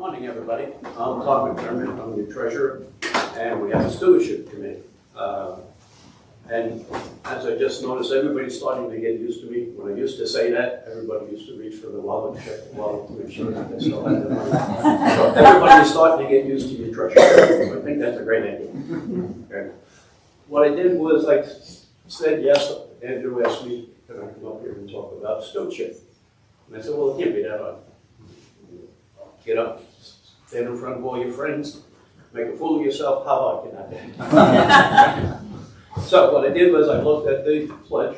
Morning, everybody. I'm Tom McDermott. I'm the treasurer, and we have a stewardship committee. And as I just noticed, everybody's starting to get used to me. When I used to say that, everybody used to reach for the wallet and check the wallet to make sure that they still had the money. So everybody's starting to get used to your treasurer. So I think that's a great idea. Okay. What I did was I said yes. Andrew asked me, can I come up here and talk about stewardship? And I said, well, it can't be that hard. Get up, stand in front of all your friends, make a fool of yourself. How hard can that be? So what I did was I looked at the pledge,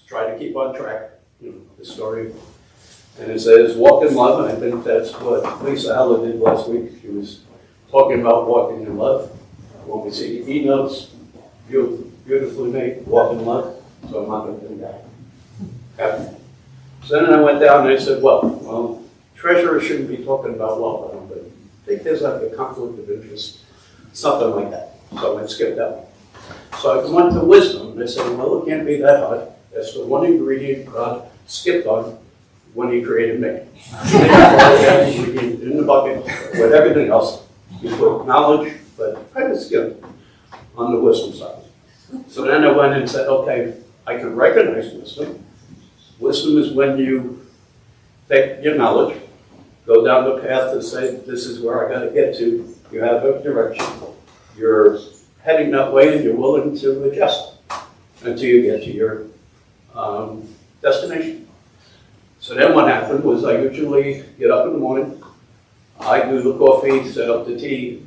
tried to keep on track, the story, and it says walk in love, and I think that's what Lisa Haller did last week. She was talking about walking in love. When we see the e-notes, beautifully made, walk in love, so I'm not going to do that. Okay. So then I went down and I said, well, treasurer shouldn't be talking about law, but I think there's like a conflict of interest, something like that. So I skipped that one. So I went to wisdom, and I said, well, it can't be that hard. That's the one ingredient God skipped on when he created me. In the bucket with everything else. He put knowledge, but I just skipped on the wisdom side. So then I went and said, okay, I can recognize wisdom. Wisdom is when you take your knowledge, go down the path and say, this is where I got to get to. You have a direction. You're heading that way and you're willing to adjust until you get to your destination. So then what happened was I usually get up in the morning, I do the coffee, set up the tea,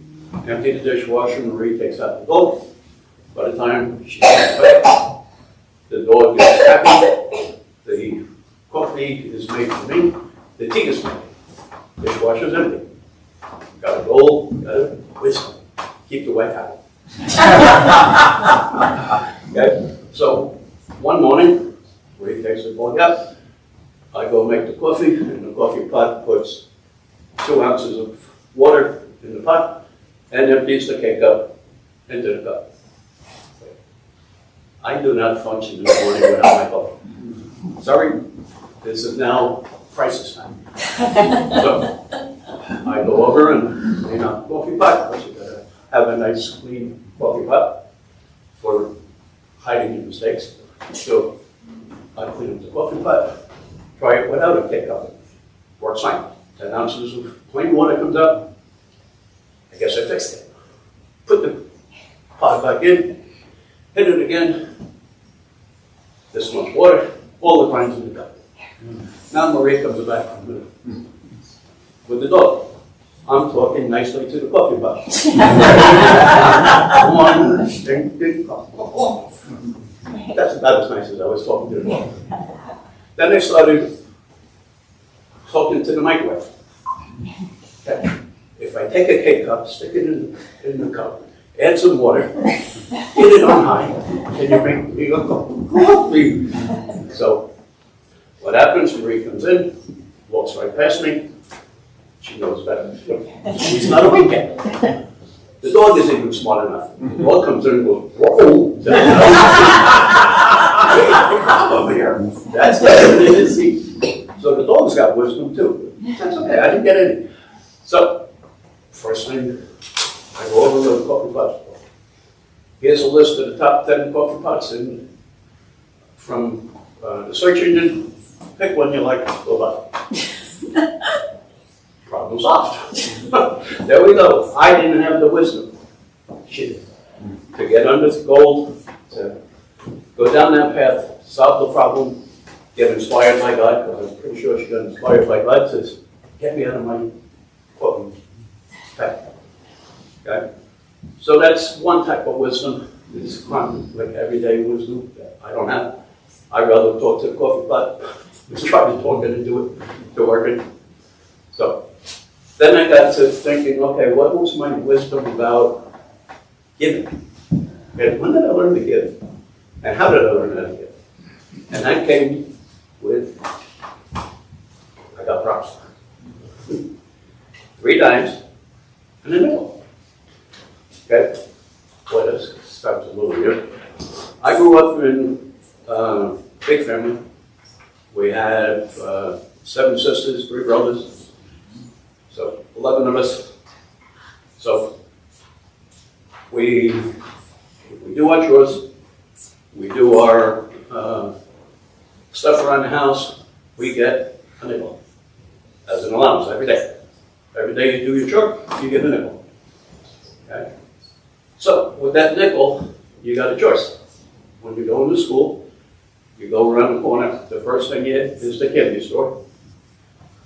empty the dishwasher, Marie takes out the dog. By the time she gets back, the dog is happy, the coffee is made for me, the tea is made. Dishwasher's empty. Got a goal, got a wisdom. Keep the wife happy. Okay? So one morning, Ray takes the dog out. I go make the coffee, and the coffee pot puts 2 ounces of water in the pot and empties the K-cup into the cup. I do not function in the morning without my coffee. Sorry, this is now crisis time. So I go over and clean out the coffee pot, because you gotta have a nice clean coffee pot for hiding your mistakes. So I clean up the coffee pot, try it without a K-cup. Works fine. 10 ounces of plain water comes out. I guess I fixed it. Put the pot back in, hit it again. This much water, all the grinds in the cup. Now Marie comes back with the dog. I'm talking nicely to the coffee pot. One, ding, ding, That's about as nice as I was talking to the dog. Then I started talking to the microwave. Okay. If I take a K-cup, stick it in the cup, add some water, get it on high, and you make me a cup of coffee. So what happens, Marie comes in, walks right past me. She knows better. It's not a weekend. The dog isn't even smart enough. The dog comes in and goes, whoa. Problem here. That's what it is. So the dog's got wisdom too. That's okay, I didn't get any. So, first thing, I go over to the coffee pot. Here's a list of the top 10 coffee pots from the search engine. Pick one you like, go buy. Problem solved. There we go. I didn't have the wisdom. She did. To get under the gold, to go down that path, solve the problem, get inspired by God, because I'm pretty sure she got inspired by God, says, get me out of my coffee pack. Okay? So that's one type of wisdom. It's like everyday wisdom that I don't have. I'd rather talk to the coffee pot than try to talk it into it, to work it. So then I got to thinking, okay, what was my wisdom about giving? And when did I learn to give? And how did I learn how to give? And that came with, I got props. 3 dimes and a nickel. Okay? Boy, this starts a little weird. I grew up in a big family. We had 7 sisters, 3 brothers. So 11 of us. So we do our chores, we do our stuff around the house, we get a nickel as an allowance every day. Every day you do your chore, you get a nickel. Okay? So with that nickel, you got a choice. When you go into school, you go around the corner, the first thing you hit is the candy store.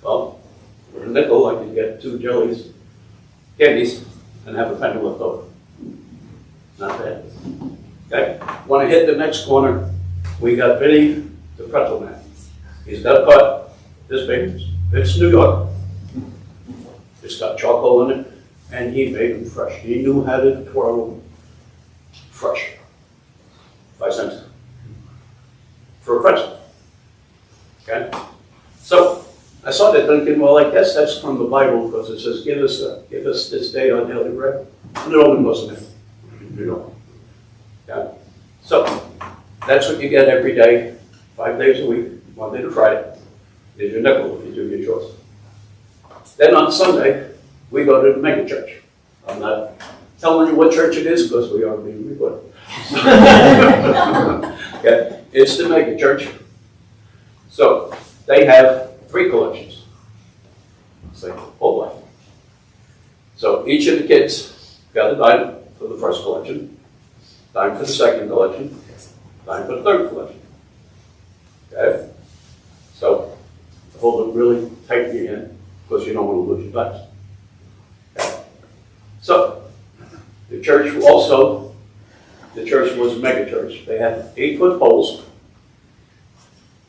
Well, for a nickel, I can get 2 jellies, candies, and have a penny left over. Not bad. Okay? When I hit the next corner, we got Vinny, the pretzel man. He's got a pot, this big. It's New York. It's got charcoal in it, and he made them fresh. He knew how to twirl them fresh. 5 cents for a pretzel. Okay? So I saw that thinking, well, I guess that's from the Bible because it says, give us this day our daily bread. And it only wasn't it. You know. Okay? So that's what you get every day, 5 days a week, Monday to Friday. Is your nickel if you do your chores. Then on Sunday, we go to the mega church. I'm not telling you what church it is because we are being recorded. Okay, it's the mega church. So they have 3 collections. It's like, oh boy. So each of the kids got a dime for the first collection, dime for the second collection, dime for the third collection. Okay? So hold it really tight in your hand because you don't want to lose your dimes. Okay? So the church was a mega church. They had 8-foot poles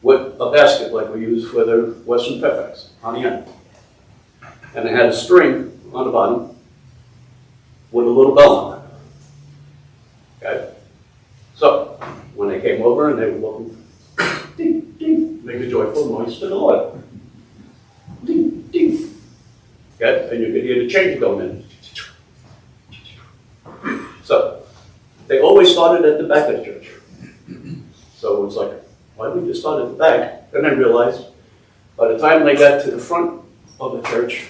with a basket like we use for the Western Fairfax on the end. And they had a string on the bottom with a little bell on it. Okay? So when they came over and they were looking, ding, ding, make a joyful noise to the Lord. Ding, ding. Okay? And you could hear the change going in. So they always started at the back of the church. So it was like, why did we just start at the back? Then I realized by the time they got to the front of the church,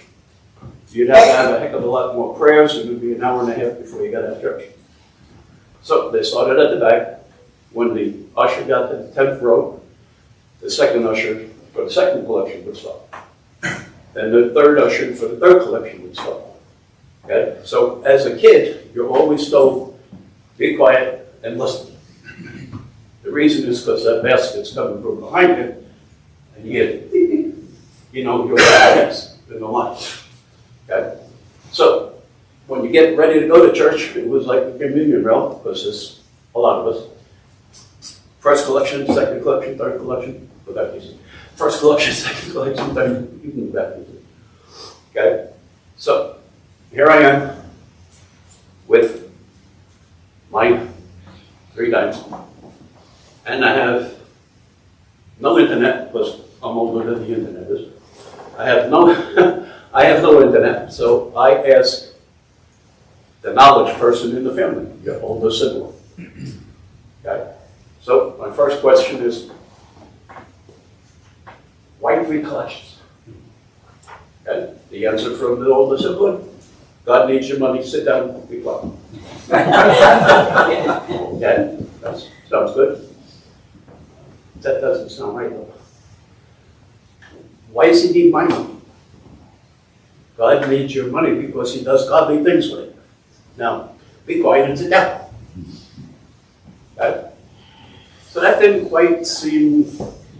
you'd have to have a heck of a lot more prayers, and it would be an hour and a half before you got out of church. So they started at the back. When the usher got to the 10th row, the second usher for the second collection would stop. Then the third usher for the third collection would stop. Okay? So as a kid, you're always told, be quiet and listen. The reason is because that basket's coming from behind you, and you get, you know, you're next in the line. Okay? So when you get ready to go to church, it was like a communion realm, because there's a lot of us. First collection, second collection, third collection, go back to music. First collection, second collection, third, you can go back to music. Okay? So here I am with my 3 dimes. And I have no internet, because I'm older than the internet is. I have no internet, so I ask the knowledge person in the family, your older sibling. Okay? So my first question is, why 3 collections? Okay? The answer from the older sibling, God needs your money, sit down, be quiet. Okay? That sounds good. That doesn't sound right though. Why does he need my money? God needs your money because he does godly things with it. Now, be quiet and sit down. Okay? So that didn't quite seem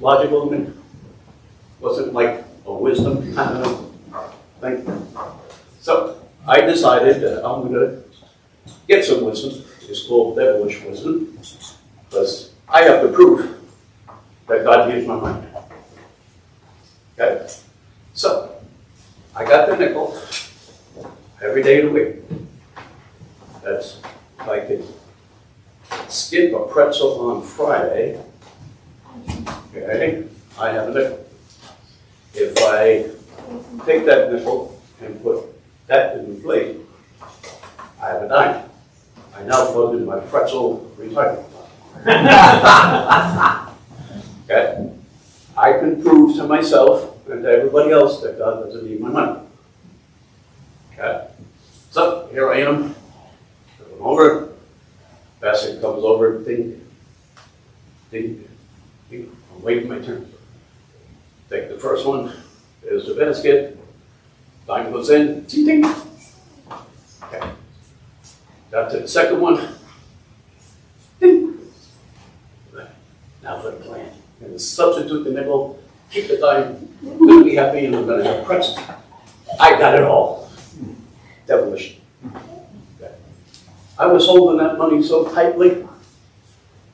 logical to me. Wasn't like a wisdom kind of thing. So I decided that I'm going to get some wisdom. It's called devilish wisdom, because I have to prove that God needs my money. Okay? So I got the nickel every day of the week. That's if I could skip a pretzel on Friday, okay, I have a nickel. If I take that nickel and put that in the plate, I have a dime. I now funded my pretzel retirement fund. Okay? I can prove to myself and to everybody else that God doesn't need my money. weigh them, put them over, basket comes over, ding, ding, ding. I'm waiting my turn. Take the first one, there's the basket, dime goes in, ding, ding. Okay. Got to the second one, ding. Now for the plan. I'm going to substitute the nickel, keep the dime, I'm going to be happy, and I'm going to have pretzels. I got it all. Devilish. Okay. I was holding that money so tightly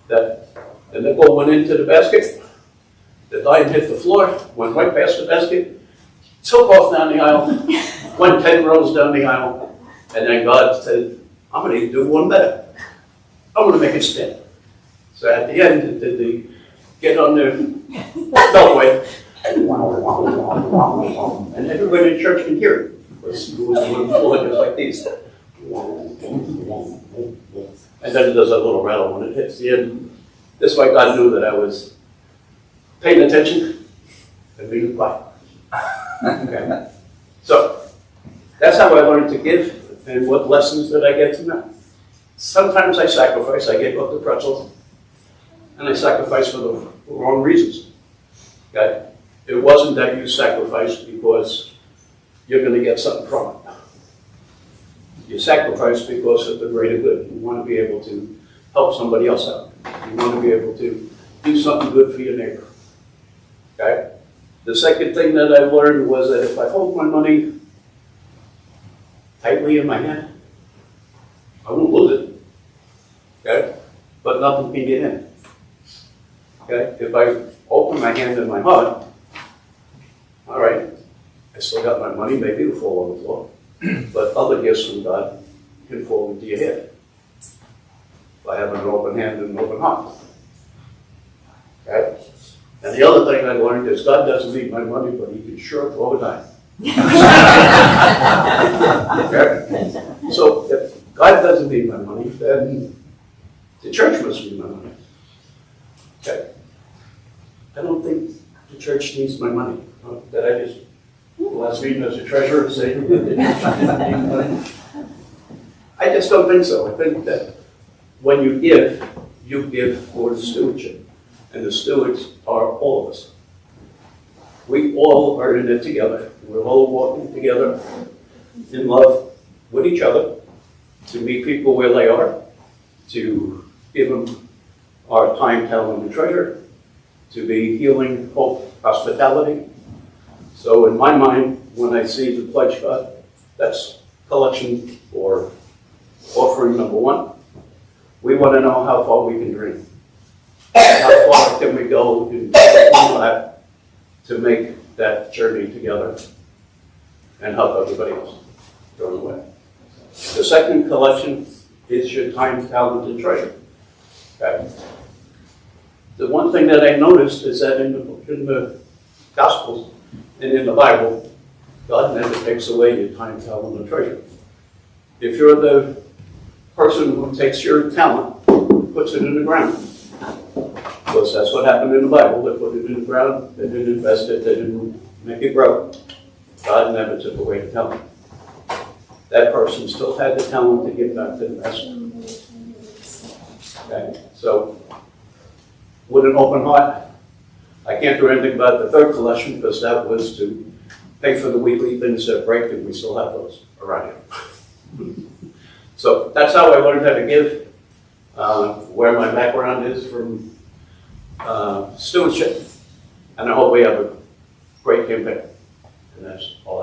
that the nickel went into the basket, the dime hit the floor, went right past the basket, took off down the aisle, went 10 rows down the aisle, and then God said, I'm going to do one better. I'm going to make it spin. So at the end, it did the get on the beltway, and everybody in church can hear it. Because it was wooden floor just like these. And then it does a little rattle when it hits the end. This way God knew that I was paying attention and being quiet. Okay. So that's how I learned to give, and what lessons did I get from that. Sometimes I sacrifice. I gave up the pretzels, and I sacrificed for the wrong reasons. Okay? It wasn't that you sacrificed because you're going to get something from it. You sacrifice because of the greater good. You want to be able to help somebody else out. You want to be able to do something good for your neighbor. Okay? The second thing that I learned was that if I hold my money tightly in my hand, I won't lose it. Okay? But nothing can get in. Okay? If I open my hand and my heart, all right, I still got my money, maybe it'll fall on the floor, but other gifts from God can fall into your head by having an open hand and an open heart. Okay? And the other thing I learned is God doesn't need my money, but He can sure throw a dime. Okay? So if God doesn't need my money, then the church must need my money. Okay? I don't think the church needs my money. That I just blaspheme as a treasurer and say, I just don't think so. I think that when you give for the stewardship. And the stewards are all of us. We all are in it together. We're all walking together in love with each other to meet people where they are, to give them our time, talent, and treasure, to be healing, hope, hospitality. So in my mind, when I see the pledge card, that's collection or offering number one. We want to know how far we can dream. How far can we go in that to make that journey together and help everybody else during the way. The second collection is your time, talent, and treasure. Okay. The one thing that I noticed is that in the Gospels and in the Bible, God never takes away your time, talent, and treasure. If you're the person who takes your talent, puts it in the ground, because that's what happened in the Bible. They put it in the ground, they didn't invest it, they didn't make it grow. God never took away the talent. That person still had the talent to give back to the master. Okay? So, with an open heart, I can't do anything about the third collection because that was to pay for the weekly things that break, and we still have those around here. So that's how I learned how to give, where my background is from stewardship, and I hope we have a great campaign. And that's all I